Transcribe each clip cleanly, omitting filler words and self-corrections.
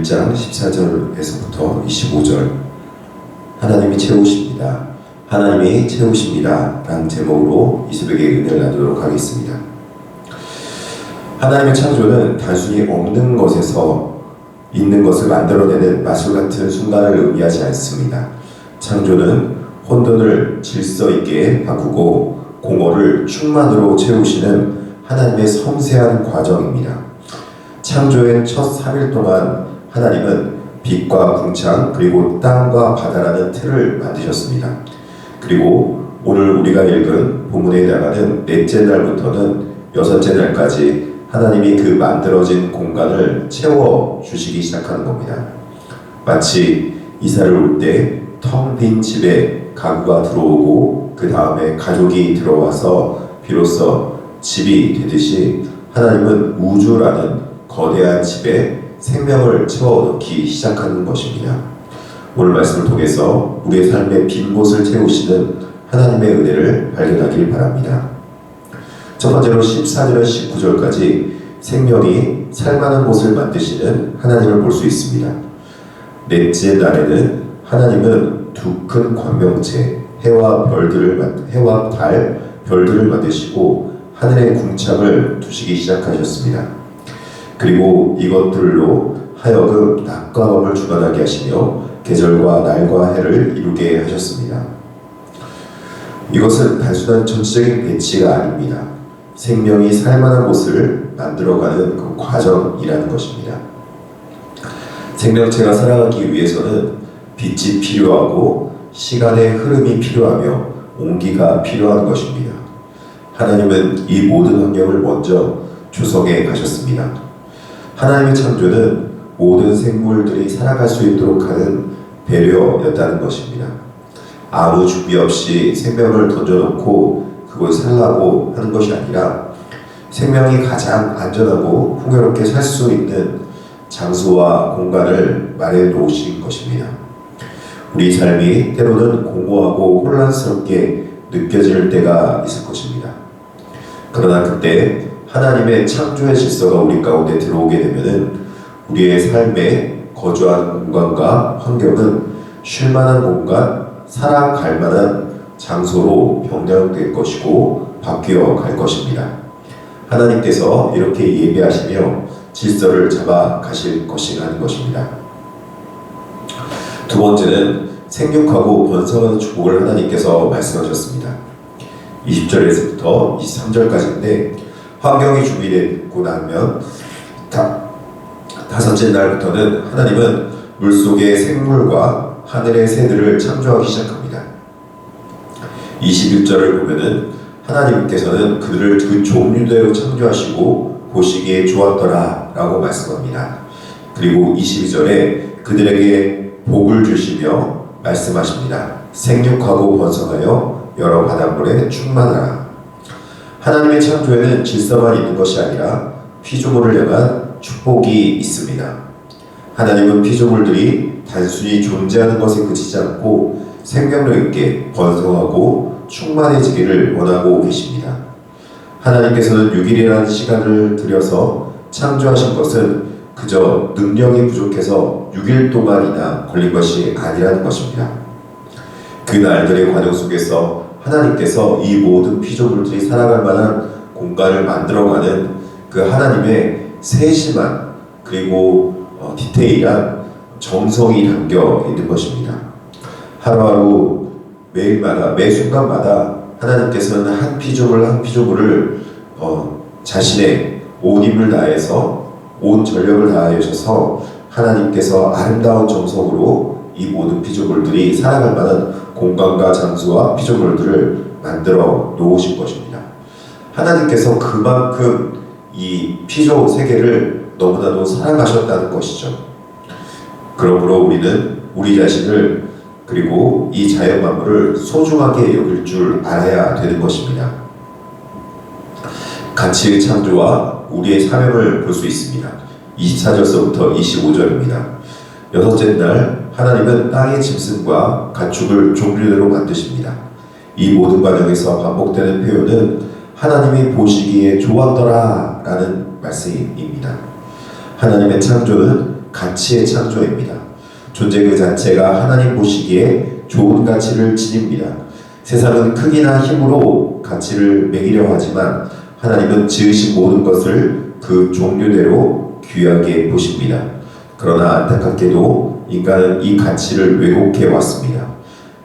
1장 14절에서부터 25절 하나님이 채우십니다. 하나님이 채우십니다. 라는 제목으로 이 새벽에 은혜를 나누도록 하겠습니다. 하나님의 창조는 단순히 없는 것에서 있는 것을 만들어내는 마술 같은 순간을 의미하지 않습니다. 창조는 혼돈을 질서 있게 바꾸고 공허를 충만으로 채우시는 하나님의 섬세한 과정입니다. 창조의 첫 3일 동안 하나님은 빛과 궁창 그리고 땅과 바다라는 틀을 만드셨습니다. 그리고 오늘 우리가 읽은 본문에 해당하는 넷째 날부터는 여섯째 날까지 하나님이 그 만들어진 공간을 채워주시기 시작하는 겁니다. 마치 이사를 올 때 텅 빈 집에 가구가 들어오고 그 다음에 가족이 들어와서 비로소 집이 되듯이 하나님은 우주라는 거대한 집에 생명을 채워넣기 시작하는 것입니다. 오늘 말씀을 통해서 우리의 삶의 빈 곳을 채우시는 하나님의 은혜를 발견하길 바랍니다. 첫 번째로 14절에서 19절까지 생명이 살만한 곳을 만드시는 하나님을 볼 수 있습니다. 넷째 날에는 하나님은 두 큰 광명체 해와 달, 별들을 만드시고 하늘의 궁창을 두시기 시작하셨습니다. 그리고 이것들로 하여금 낮과 밤을 주관하게 하시며 계절과 날과 해를 이루게 하셨습니다. 이것은 단순한 전체적인 배치가 아닙니다. 생명이 살만한 곳을 만들어가는 그 과정이라는 것입니다. 생명체가 살아가기 위해서는 빛이 필요하고 시간의 흐름이 필요하며 온기가 필요한 것입니다. 하나님은 이 모든 환경을 먼저 조성해 가셨습니다. 하나님의 창조는 모든 생물들이 살아갈 수 있도록 하는 배려였다는 것입니다. 아무 준비 없이 생명을 던져놓고 그걸 살라고 하는 것이 아니라 생명이 가장 안전하고 풍요롭게 살 수 있는 장소와 공간을 마련해 놓으신 것입니다. 우리 삶이 때로는 공허하고 혼란스럽게 느껴질 때가 있을 것입니다. 그러나 그때 하나님의 창조의 질서가 우리 가운데 들어오게 되면은 우리의 삶에 거주한 공간과 환경은 쉴만한 공간, 살아갈 만한 장소로 변경될 것이고 바뀌어 갈 것입니다. 하나님께서 이렇게 예배하시며 질서를 잡아 가실 것이라는 것입니다. 두 번째는 생육하고 번성하는 축복을 하나님께서 말씀하셨습니다. 20절에서부터 23절까지인데 환경이 준비되고 나면 다섯째 날부터는 하나님은 물속의 생물과 하늘의 새들을 창조하기 시작합니다. 21절을 보면은 하나님께서는 그들을 그 종류대로 창조하시고 보시기에 좋았더라 라고 말씀합니다. 그리고 22절에 그들에게 복을 주시며 말씀하십니다. 생육하고 번성하여 여러 바닷물에 충만하라. 하나님의 창조에는 질서만 있는 것이 아니라 피조물을 향한 축복이 있습니다. 하나님은 피조물들이 단순히 존재하는 것에 그치지 않고 생명력 있게 번성하고 충만해지기를 원하고 계십니다. 하나님께서는 6일이라는 시간을 들여서 창조하신 것은 그저 능력이 부족해서 6일 동안이나 걸린 것이 아니라는 것입니다. 그 날들의 과정 속에서 하나님께서 이 모든 피조물들이 살아갈 만한 공간을 만들어가는 그 하나님의 세심한 그리고 디테일한 정성이 담겨 있는 것입니다. 하루하루 매일마다 매 순간마다 하나님께서는 한 피조물 한 피조물을 자신의 온 힘을 다해서 온 전력을 다하셔서 하나님께서 아름다운 정성으로 이 모든 피조물들이 살아갈 만한 공간과 장소와 피조물들을 만들어 놓으신 것입니다. 하나님께서 그만큼 이 피조 세계를 너무나도 사랑하셨다는 것이죠. 그러므로 우리는 우리 자신을 그리고 이 자연 만물을 소중하게 여길 줄 알아야 되는 것입니다. 가치의 창조와 우리의 사명을 볼 수 있습니다. 24절서부터 25절입니다. 여섯째 날 하나님은 땅의 짐승과 가축을 종류대로 만드십니다. 이 모든 과정에서 반복되는 표현은 하나님이 보시기에 좋았더라 라는 말씀입니다. 하나님의 창조는 가치의 창조입니다. 존재 그 자체가 하나님 보시기에 좋은 가치를 지닙니다. 세상은 크기나 힘으로 가치를 매기려 하지만 하나님은 지으신 모든 것을 그 종류대로 귀하게 보십니다. 그러나 안타깝게도 인간은 이 가치를 왜곡해 왔습니다.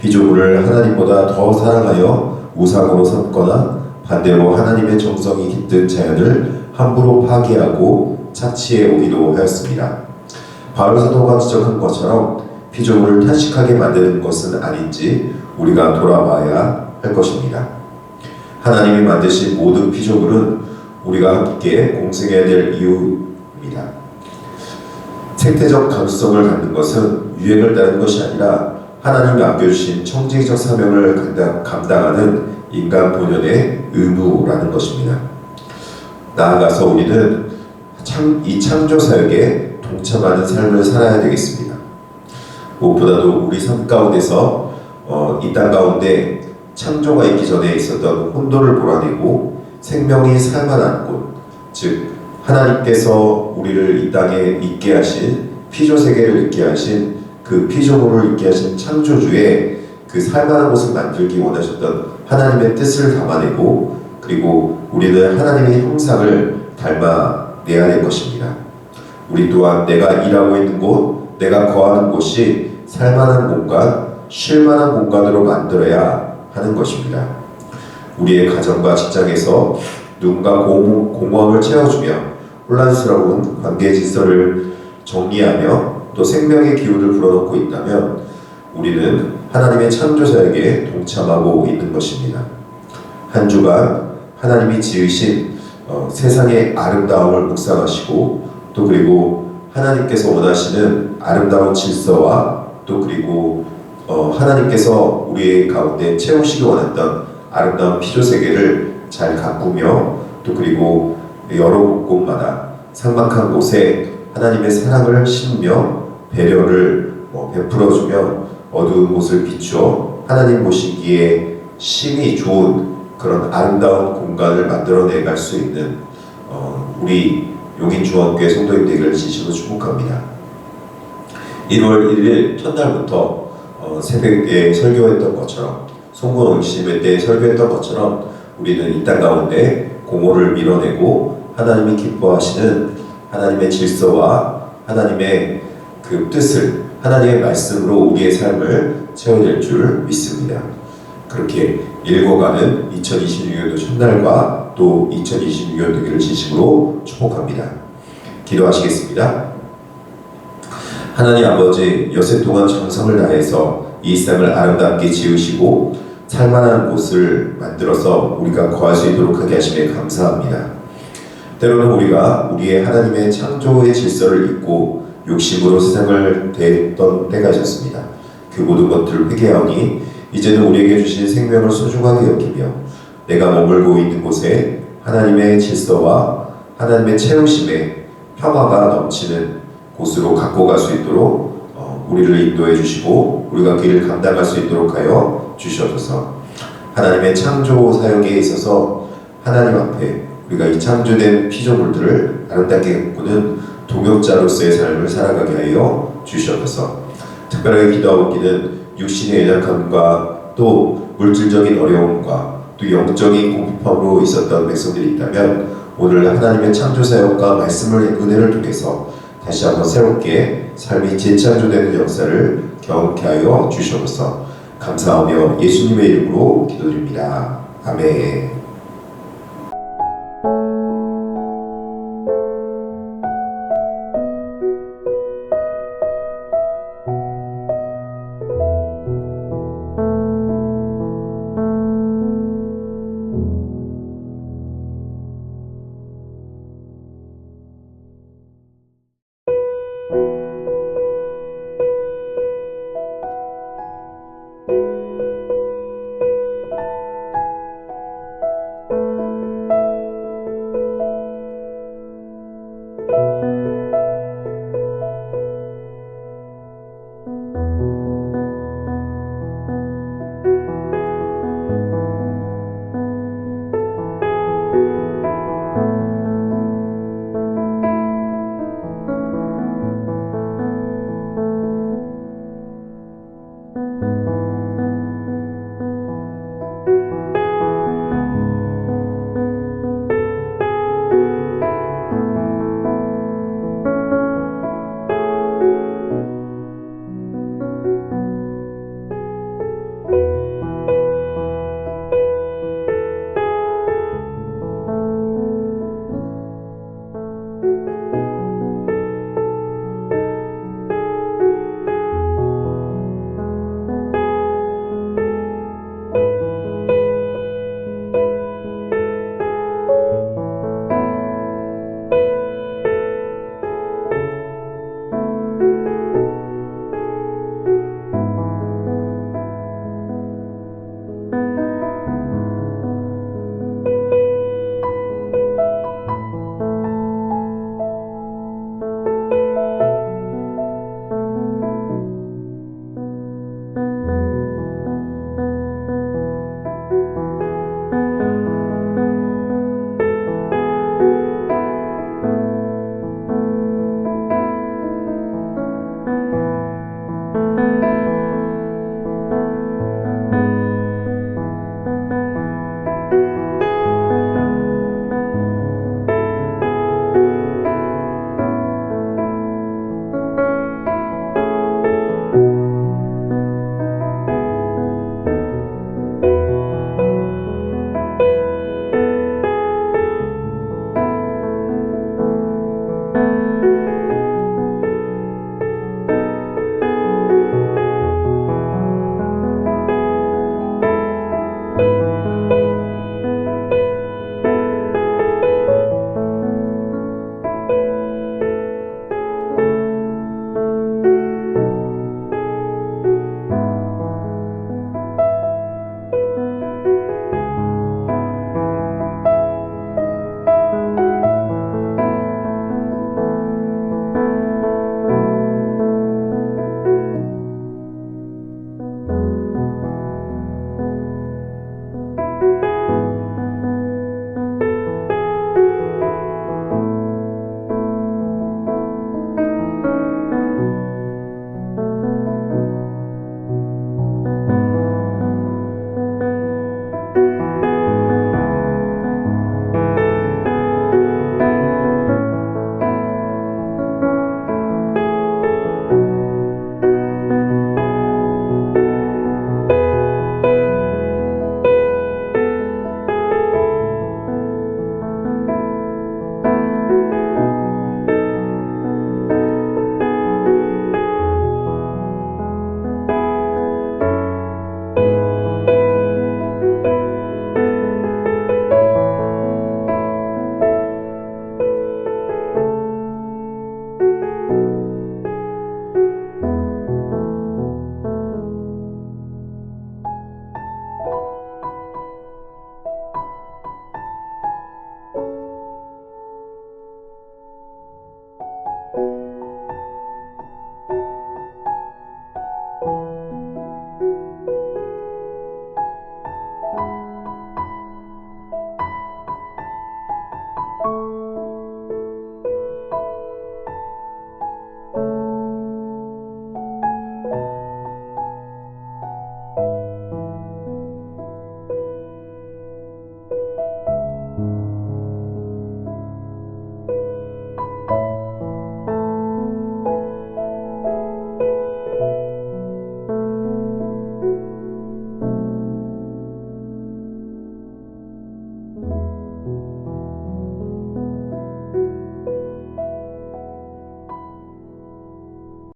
피조물을 하나님보다 더 사랑하여 우상으로 삼거나 반대로 하나님의 정성이 깃든 자연을 함부로 파괴하고 착취해 오기도 하였습니다. 바울 사도가 지적한 것처럼 피조물을 탄식하게 만드는 것은 아닌지 우리가 돌아봐야 할 것입니다. 하나님이 만드신 모든 피조물은 우리가 함께 공생해야 될 이유입니다. 생태적 가능성을 갖는 것은 유행을 따르는 것이 아니라 하나님이 안겨주신 청지기적 사명을 감당하는 인간 본연의 의무라는 것입니다. 나아가서 우리는 이 창조 사역에 동참하는 삶을 살아야 되겠습니다. 무엇보다도 우리 삶 가운데서 이 땅 가운데 창조가 있기 전에 있었던 혼돈을 몰아내고 생명이 살만한 곳, 즉 하나님께서 우리를 이 땅에 있게 하신 피조세계를 있게 하신 그 피조물을 있게 하신 창조주의 그 살만한 곳을 만들기 원하셨던 하나님의 뜻을 담아내고 그리고 우리는 하나님의 형상을 닮아내야 될 것입니다. 우리 또한 내가 일하고 있는 곳, 내가 거하는 곳이 살만한 공간, 쉴만한 공간으로 만들어야 하는 것입니다. 우리의 가정과 직장에서 누군가 공허함을 채워주며 혼란스러운 관계 질서를 정리하며 또 생명의 기운을 불어넣고 있다면 우리는 하나님의 창조사역에 동참하고 있는 것입니다. 한 주간 하나님이 지으신 세상의 아름다움을 묵상하시고 또 그리고 하나님께서 원하시는 아름다운 질서와 또 그리고 하나님께서 우리의 가운데 채우시기 원했던 아름다운 피조세계를 잘 가꾸며 또 그리고 여러 곳마다 삭막한 곳에 하나님의 사랑을 심며 배려를 베풀어주며 어두운 곳을 비추어 하나님 보시기에 심히 좋은 그런 아름다운 공간을 만들어내갈 수 있는 우리 용인중앙교회 성도님 되기를 진심으로 축복합니다. 1월 1일 첫날부터 새벽에 설교했던 것처럼 송구농심회 때 설교했던 것처럼 우리는 이 땅 가운데 공허를 밀어내고 하나님이 기뻐하시는 하나님의 질서와 하나님의 그 뜻을 하나님의 말씀으로 우리의 삶을 채워낼 줄 믿습니다. 그렇게 읽어가는 2026년도 첫날과 또 2026년 되기를 진심으로 축복합니다. 기도하시겠습니다. 하나님 아버지, 여세 동안 정성을 다해서 이 땅을 아름답게 지으시고 살만한 곳을 만들어서 우리가 거할 수 있도록 하게 하심에 감사합니다. 때로는 우리가 우리의 하나님의 창조의 질서를 잊고 욕심으로 세상을 대했던 때가 있었습니다. 그 모든 것들을 회개하오니 이제는 우리에게 주신 생명을 소중하게 여기며 내가 머물고 있는 곳에 하나님의 질서와 하나님의 채우심에 평화가 넘치는 곳으로 갖고 갈 수 있도록 우리를 인도해 주시고 우리가 그 일을 감당할 수 있도록 하여 주시옵소서. 하나님의 창조 사역에 있어서 하나님 앞에 우리가 이 창조된 피조물들을 아름답게 가꾸는 동역자로서의 삶을 살아가게 하여 주시옵소서. 특별하게 기도하고 있기는 육신의 연약함과 또 물질적인 어려움과 또 영적인 공포함으로 있었던 백성들이 있다면 오늘 하나님의 창조사역과 말씀을 은혜를 통해서 다시 한번 새롭게 삶이 재창조되는 역사를 경험케 하여 주시옵소서. 감사하며 예수님의 이름으로 기도드립니다. 아멘.